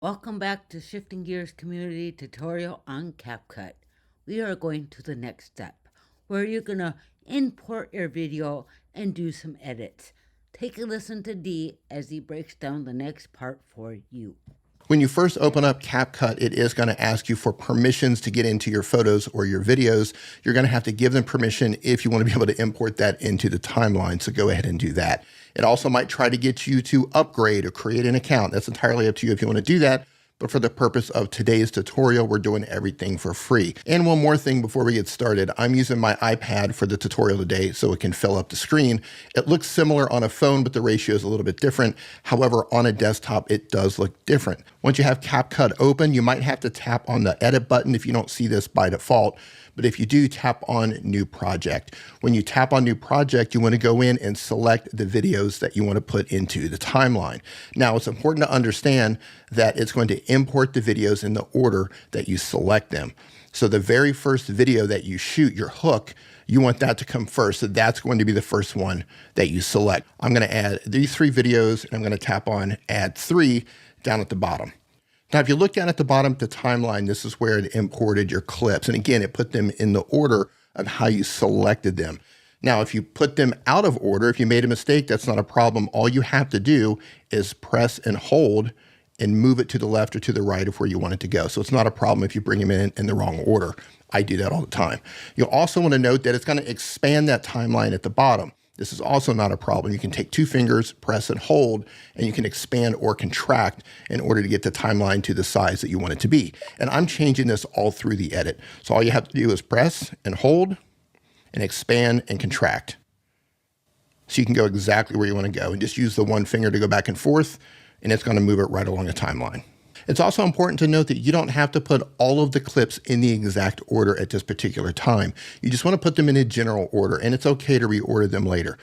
Welcome back to Shifting Gears Community Tutorial on CapCut. We are going to the next step where you're going to import your video and do some edits. Take a listen to D as he breaks down the next part for you. When you first open up CapCut, it is going to ask you for permissions to get into your photos or your videos. You're going to have to give them permission if you want to be able to import that into the timeline. So go ahead and do that. It also might try to get you to upgrade or create an account. That's entirely up to you if you want to do that. But for the purpose of today's tutorial, we're doing everything for free. And one more thing before we get started, I'm using my iPad for the tutorial today so it can fill up the screen. It looks similar on a phone, but the ratio is a little bit different. However, on a desktop, it does look different. Once you have CapCut open, you might have to tap on the edit button if you don't see this by default. But if you do, tap on New Project. When you tap on New Project, you want to go in and select the videos that you want to put into the timeline. Now, it's important to understand that it's going to import the videos in the order that you select them. So the very first video that you shoot, your hook, you want that to come first. So that's going to be the first one that you select. I'm going to add these 3 videos, and I'm going to tap on Add 3 down at the bottom. Now, if you look down at the bottom of the timeline, this is where it imported your clips. And again, it put them in the order of how you selected them. Now, if you put them out of order, if you made a mistake, that's not a problem. All you have to do is press and hold and move it to the left or to the right of where you want it to go. So it's not a problem if you bring them in the wrong order. I do that all the time. You'll also want to note that it's going to expand that timeline at the bottom. This is also not a problem. You can take 2 fingers, press and hold, and you can expand or contract in order to get the timeline to the size that you want it to be. And I'm changing this all through the edit. So all you have to do is press and hold and expand and contract. So you can go exactly where you want to go and just use the 1 finger to go back and forth, and it's going to move it right along the timeline. It's also important to note that you don't have to put all of the clips in the exact order at this particular time. You just want to put them in a general order, and it's okay to reorder them later.